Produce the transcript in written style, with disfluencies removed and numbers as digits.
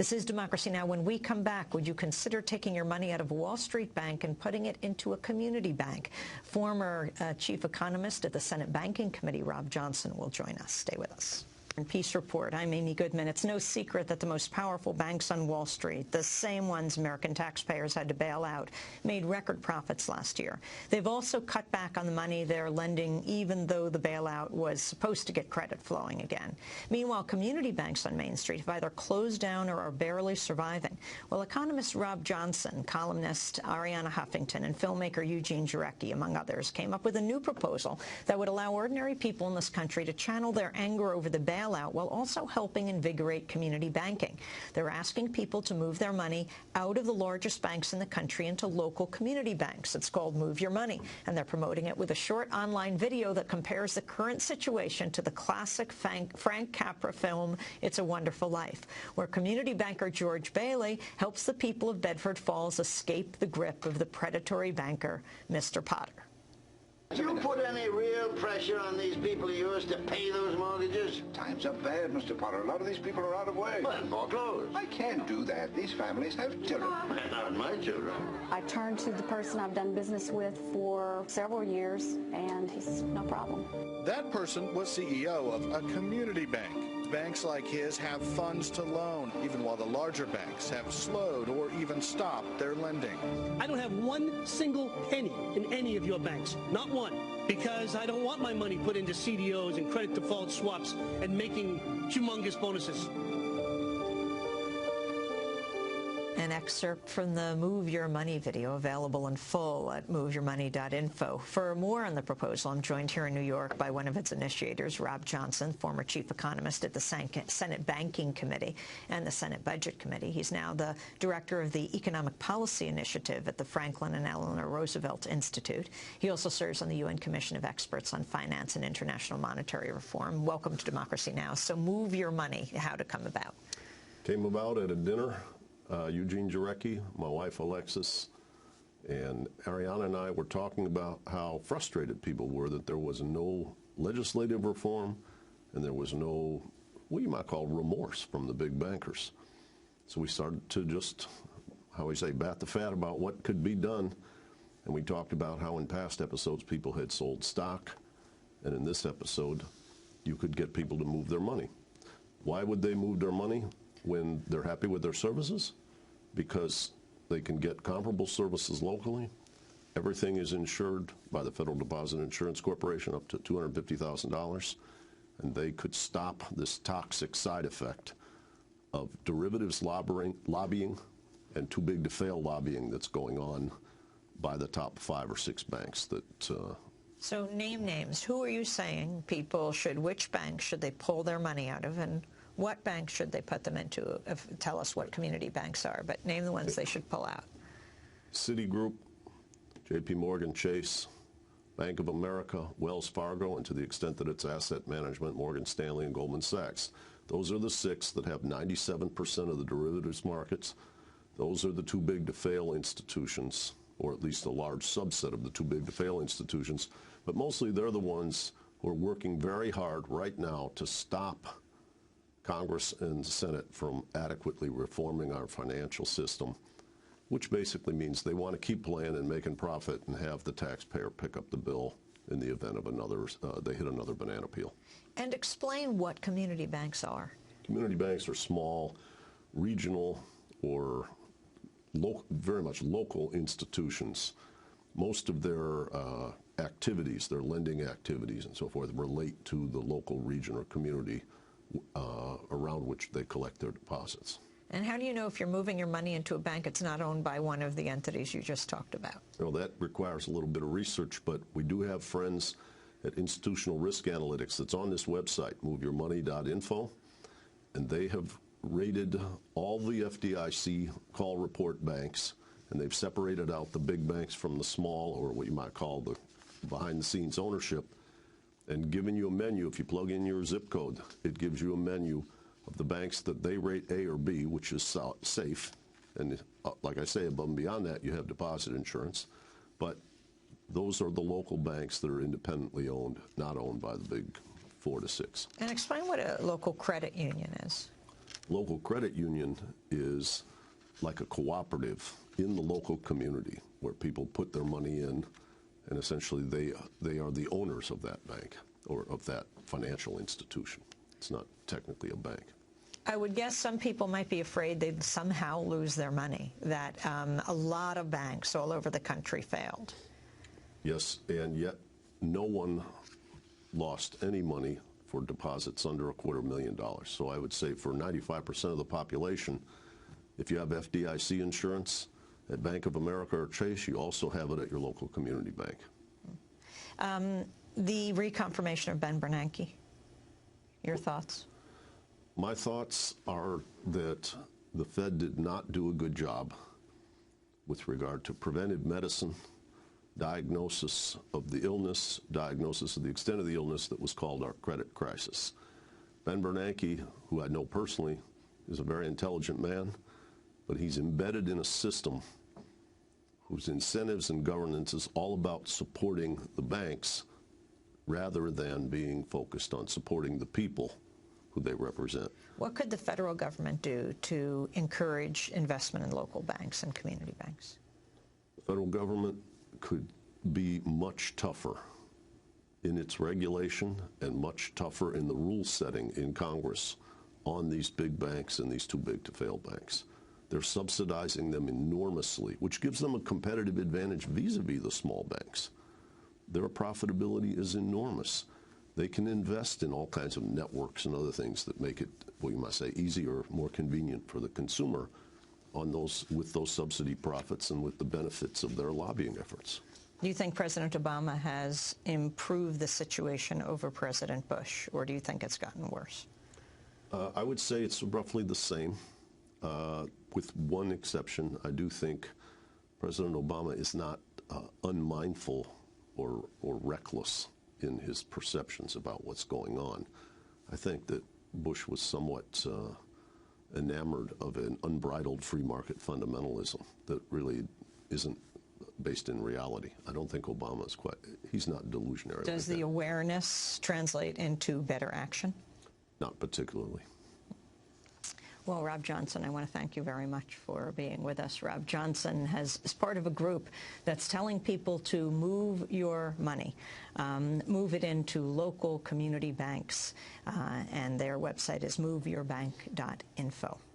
This is Democracy Now! When we come back, would you consider taking your money out of Wall Street Bank and putting it into a community bank? Former chief economist at the Senate Banking Committee, Rob Johnson, will join us. Stay with us. Peace Report. I'm Amy Goodman. It's no secret that the most powerful banks on Wall Street, the same ones American taxpayers had to bail out, made record profits last year. They've also cut back on the money they're lending, even though the bailout was supposed to get credit flowing again. Meanwhile, community banks on Main Street have either closed down or are barely surviving. Well, economist Rob Johnson, columnist Arianna Huffington, and filmmaker Eugene Jarecki, among others, came up with a new proposal that would allow ordinary people in this country to channel their anger over the bailout while also helping invigorate community banking. They're asking people to move their money out of the largest banks in the country into local community banks. It's called Move Your Money, and they're promoting it with a short online video that compares the current situation to the classic Frank Capra film, It's a Wonderful Life, where community banker George Bailey helps the people of Bedford Falls escape the grip of the predatory banker, Mr. Potter. Do you put any real pressure on these people of yours to pay those mortgages? Times are bad, Mr. Potter. A lot of these people are out of work. Well, foreclose. I can't do that. These families have children. Not my children. I turned to the person I've done business with for several years, and he's no problem. That person was CEO of a community bank. Banks like his have funds to loan, even while the larger banks have slowed or even stopped their lending. I don't have one single penny in any of your banks, not one, because I don't want my money put into CDOs and credit default swaps and making humongous bonuses. An excerpt from the Move Your Money video, available in full at MoveYourMoney.info. For more on the proposal, I'm joined here in New York by one of its initiators, Rob Johnson, former chief economist at the Senate Banking Committee and the Senate Budget Committee. He's now the director of the Economic Policy Initiative at the Franklin and Eleanor Roosevelt Institute. He also serves on the UN Commission of Experts on Finance and International Monetary Reform. Welcome to Democracy Now! So Move Your Money, how to come about? Came about at a dinner. Eugene Jarecki, my wife Alexis, and Arianna and I were talking about how frustrated people were that there was no legislative reform and there was no, what you might call, remorse from the big bankers. So we started to just, how we say, bat the fat about what could be done. And we talked about how in past episodes people had sold stock, and in this episode you could get people to move their money. Why would they move their money when they're happy with their services? Because they can get comparable services locally. Everything is insured by the Federal Deposit Insurance Corporation up to $250,000, and they could stop this toxic side effect of derivatives lobbying and too big to fail lobbying that's going on by the top 5 or 6 banks that So name names. Who are you saying people should, which banks should they pull their money out of, and what banks should they put them into? Tell us what community banks are, but name the ones they should pull out. Citigroup, JP Morgan Chase, Bank of America, Wells Fargo, and to the extent that it's asset management, Morgan Stanley and Goldman Sachs. Those are the 6 that have 97% of the derivatives markets. Those are the too big to fail institutions, or at least a large subset of the too big to fail institutions. But mostly they're the ones who are working very hard right now to stop Congress and the Senate from adequately reforming our financial system, which basically means they want to keep playing and making profit and have the taxpayer pick up the bill in the event of another, they hit another banana peel. And explain what community banks are. Community banks are small, regional, or very much local institutions. Most of their activities, their lending activities and so forth, relate to the local region or community around which they collect their deposits. And how do you know if you're moving your money into a bank that's not owned by one of the entities you just talked about? Well, that requires a little bit of research, but we do have friends at Institutional Risk Analytics that's on this website, MoveYourMoney.info, and they have rated all the FDIC call report banks, and they've separated out the big banks from the small, or what you might call the behind-the-scenes ownership, and given you a menu. If you plug in your zip code, it gives you a menu of the banks that they rate A or B, which is safe. And like I say, above and beyond that, you have deposit insurance. But those are the local banks that are independently owned, not owned by the big 4 to 6. And explain what a local credit union is. Local credit union is like a cooperative in the local community where people put their money in, and essentially they are the owners of that bank or of that financial institution. It's not technically a bank. I would guess some people might be afraid they'd somehow lose their money, that a lot of banks all over the country failed. Yes, and yet no one lost any money for deposits under $250,000. So I would say for 95% of the population, if you have FDIC insurance at Bank of America or Chase, you also have it at your local community bank. The reconfirmation of Ben Bernanke, your thoughts? My thoughts are that the Fed did not do a good job with regard to preventive medicine, diagnosis of the illness, diagnosis of the extent of the illness that was called our credit crisis. Ben Bernanke, who I know personally, is a very intelligent man, but he's embedded in a system whose incentives and governance is all about supporting the banks rather than being focused on supporting the people who they represent. What could the federal government do to encourage investment in local banks and community banks? The federal government could be much tougher in its regulation and much tougher in the rule setting in Congress on these big banks and these too big to fail banks. They're subsidizing them enormously, which gives them a competitive advantage vis-a-vis the small banks. Their profitability is enormous. They can invest in all kinds of networks and other things that make it, well, you might say, easier, more convenient for the consumer on those, with those subsidy profits and with the benefits of their lobbying efforts. Do you think President Obama has improved the situation over President Bush, or do you think it's gotten worse? I would say it's roughly the same, with one exception. I do think President Obama is not unmindful or reckless in his perceptions about what's going on. I think that Bush was somewhat enamored of an unbridled free market fundamentalism that really isn't based in reality. I don't think Obama is quite, he's not delusionary. Does the awareness translate into better action? Not particularly. Well, Rob Johnson, I want to thank you very much for being with us. Rob Johnson is part of a group that's telling people to move your money, move it into local community banks, and their website is MoveYourMoney.info.